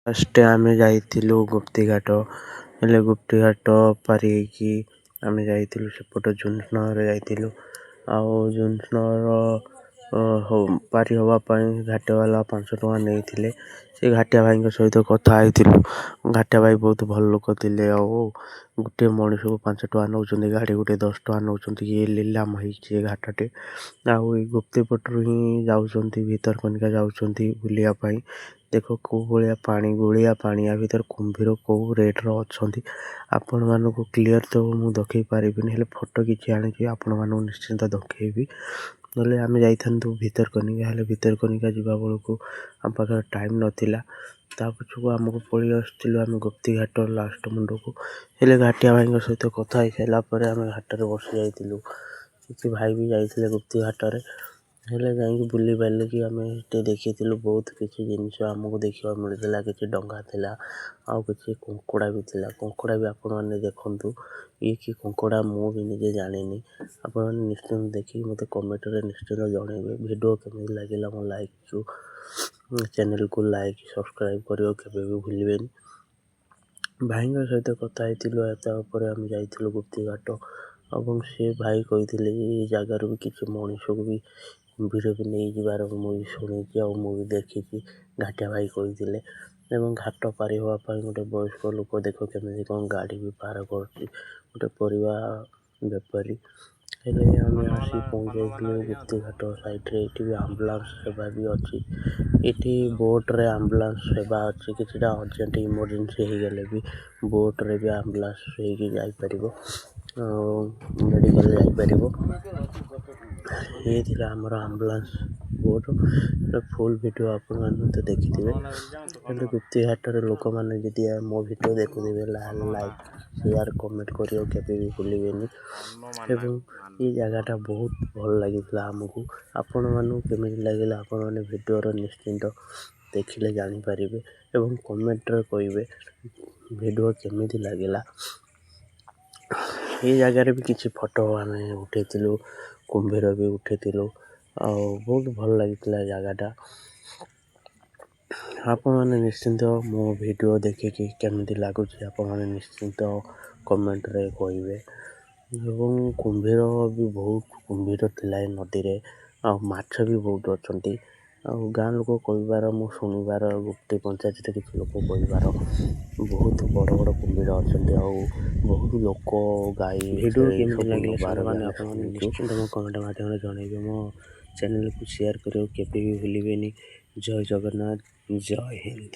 First ଆମେ ଯାଇଥିଲୁ ଗୁପ୍ତି ଘାଟ। ହେଲେ ଗୁପ୍ତି ଘାଟ ପାରି ହେଇକି ଆମେ ଯାଇଥିଲୁ ସେପଟ ଝୁନ୍ସନରେ ଯାଇଥିଲୁ। ଆଉ ଝୁନ୍ସନର ପାରି ହେବା ପାଇଁ ଘାଟିବାଲା 500 ଟଙ୍କା ନେଇଥିଲେ। ସେ ଘାଟିଆ ଭାଇଙ୍କ ସହିତ କଥା ହେଇଥିଲୁ। ଘାଟିଆ ଭାଇ ବହୁତ ଭଲ ଲୋକ ଥିଲେ। ଆଉ ଗୋଟିଏ ମଣିଷକୁ 5 ଟଙ୍କା ନେଉଛନ୍ତି, ଗାଡ଼ି ଗୋଟେ 10 ଟଙ୍କା ନେଉଛନ୍ତି। ଇଏ ଲିଲାମ ହେଇଛି ଏ ଘାଟଟେ। ଆଉ ଏଇ ଗୁପ୍ତି ପଟରୁ ହିଁ ଯାଉଛନ୍ତି, ଭିତରକନିକା ଯାଉଛନ୍ତି ବୁଲିବା ପାଇଁ। ଦେଖ କୋଉ ଭଳିଆ ପାଣି, ଗୋଳିଆ ପାଣି। ୟା ଭିତରେ କୁମ୍ଭୀର କୋଉ ରେଟ୍ର ଅଛନ୍ତି ଆପଣମାନଙ୍କୁ କ୍ଲିଅର୍ ତ ମୁଁ ଦେଖେଇ ପାରିବିନି, ହେଲେ ଫଟୋ କିଛି ଆଣିକି ଆପଣମାନଙ୍କୁ ନିଶ୍ଚିନ୍ତ ଦେଖେଇବି। ନହେଲେ ଆମେ ଯାଇଥାନ୍ତୁ ଭିତରକନିକା, ହେଲେ ଭିତରକନିକା ଯିବା ବେଳକୁ ଆମ ପାଖରେ ଟାଇମ୍ ନଥିଲା। ତା ପଛକୁ ଆମକୁ ପଳେଇ ଆସିଥିଲୁ ଆମେ ଗୁପ୍ତି ଘାଟ ଲାଷ୍ଟ ମୁଣ୍ଡକୁ। ହେଲେ ଘାଟିଆ ଭାଇଙ୍କ ସହିତ କଥା ହେଇସାରିଲା ପରେ ଆମେ ଘାଟରେ ବସି ଯାଇଥିଲୁ। କିଛି ଭାଇ ବି ଯାଇଥିଲେ ଗୁପ୍ତି ଘାଟରେ। ହେଲେ ଯାଇକି ବୁଲି ବାଲିକି ଆମେ ସେଠି ଦେଖିଥିଲୁ ବହୁତ କିଛି ଜିନିଷ ଆମକୁ ଦେଖିବାକୁ ମିଳିଥିଲା। କିଛି ଡଙ୍ଗା ଥିଲା, ଆଉ କିଛି କଙ୍କଡ଼ା ବି ଥିଲା। କଙ୍କଡ଼ା ବି ଆପଣମାନେ ଦେଖନ୍ତୁ। ଇଏ କି କଙ୍କଡ଼ା ମୁଁ ବି ନିଜେ ଜାଣିନି। ଆପଣମାନେ ନିଶ୍ଚିନ୍ତ ଦେଖିକି ମୋତେ କମେଣ୍ଟରେ ନିଶ୍ଚିନ୍ତ ଜଣାଇବେ। ଭିଡ଼ିଓ କେମିତି ଲାଗିଲା ମୋ ଚ୍ୟାନେଲକୁ ଲାଇକ୍ ସବସ୍କ୍ରାଇବ୍ କରିବାକୁ କେବେ ବି ଭୁଲିବେନି। ଭାଇଙ୍କ ସହିତ କଥା ହେଇଥିଲୁ। ତାପରେ ଆମେ ଯାଇଥିଲୁ ଗୁପ୍ତି ଘାଟ ଏବଂ ସେ ଭାଇ କହିଥିଲେ ଏଇ ଜାଗାରୁ ବି କିଛି ମଣିଷକୁ ବି କୁମ୍ଭୀର ବି ନେଇଯିବାର ମୁଁ ବି ଶୁଣିଛି, ଆଉ ମୁଁ ବି ଦେଖିଛି। ଘାଟିଆ ଭାଇ କହିଥିଲେ। ଏବଂ ଘାଟ ପାରି ହେବା ପାଇଁ ଗୋଟେ ବୟସ୍କ ଲୋକ ଦେଖ କେମିତି କ'ଣ ଗାଡ଼ି ବି ପାର କରୁଛି, ଗୋଟେ ପରିବା ବେପାରୀ। ହେଲେ ଆମେ ଆସି ପହଞ୍ଚାଇଥିଲୁ ଗୁପ୍ତି ଘାଟ ସାଇଡ଼୍ରେ। ଏଠି ବି ଆମ୍ବୁଲାନ୍ସ ସେବା ବି ଅଛି। ଏଠି ବୋଟ୍ରେ ଆମ୍ବୁଲାନ୍ସ ସେବା ଅଛି। କିଛିଟା ଅର୍ଜେଣ୍ଟ ଇମର୍ଜେନ୍ସି ହେଇଗଲେ ବି ବୋଟ୍ରେ ବି ଆମ୍ବୁଲାନ୍ସ ହେଇକି ଯାଇପାରିବ, ଆଉ ମେଡ଼ିକାଲ୍ ଯାଇପାରିବ। ଇଏ ଥିଲା ଆମର ଆମ୍ବୁଲାନ୍ସ ବୋଟ୍। ଫୁଲ୍ ଭିଡ଼ିଓ ଆପଣମାନେ ତ ଦେଖିଥିବେ। ହେଲେ ଗୁପ୍ତି ଘାଟରେ ଲୋକମାନେ ଯଦି ମୋ ଭିଡ଼ିଓ ଦେଖୁଥିବେ ଲାଇକ୍ ସେୟାର କମେଣ୍ଟ କରିବାକୁ କେବେ ବି ଭୁଲିବେନି। ଏବଂ ଏ ଜାଗାଟା ବହୁତ ଭଲ ଲାଗିଥିଲା ଆମକୁ। ଆପଣମାନଙ୍କୁ କେମିତି ଲାଗିଲା ଆପଣମାନେ ଭିଡ଼ିଓର ନିଶ୍ଚିନ୍ତ ଦେଖିଲେ ଜାଣିପାରିବେ ଏବଂ କମେଣ୍ଟରେ କହିବେ ଭିଡ଼ିଓ କେମିତି ଲାଗିଲା। ଏ ଜାଗାରେ ବି କିଛି ଫଟୋ ଆମେ ଉଠେଇଥିଲୁ, କୁମ୍ଭୀର ବି ଉଠେଇଥିଲୁ। ଆଉ ବହୁତ ଭଲ ଲାଗିଥିଲା ଜାଗାଟା। ଆପଣମାନେ ନିଶ୍ଚିନ୍ତ ମୋ ଭିଡ଼ିଓ ଦେଖିକି କେମିତି ଲାଗୁଛି ଆପଣମାନେ ନିଶ୍ଚିନ୍ତ କମେଣ୍ଟରେ କହିବେ। ଏବଂ କୁମ୍ଭୀର ବି ବହୁତ କୁମ୍ଭୀର ଥିଲା ଏ ନଦୀରେ, ଆଉ ମାଛ ବି ବହୁତ ଅଛନ୍ତି। ଆଉ ଗାଁ ଲୋକ କହିବାର, ମୁଁ ଶୁଣିବାର, ଗୁପ୍ତି ପଞ୍ଚାୟତରେ କିଛି ଲୋକ କହିବାର ବହୁତ ବଡ଼ ବଡ଼ କୁମ୍ଭୀର ଅଛନ୍ତି। ଆଉ ବହୁତ ଲୋକ ଗାଈ ଭିଡ଼ିଓ କେମିତି ଲାଗିଲା ସାଙ୍ଗମାନେ ଆପଣମାନେ ନିଶ୍ଚିନ୍ତ ମୋ କମେଣ୍ଟ ମାଧ୍ୟମରେ ଜଣାଇବେ। ମୋ ଚ୍ୟାନେଲକୁ ସେୟାର କରିବାକୁ କେବେ ବି ଭୁଲିବେନି। ଜୟ ଜଗନ୍ନାଥ, ଜୟ ହିନ୍ଦ।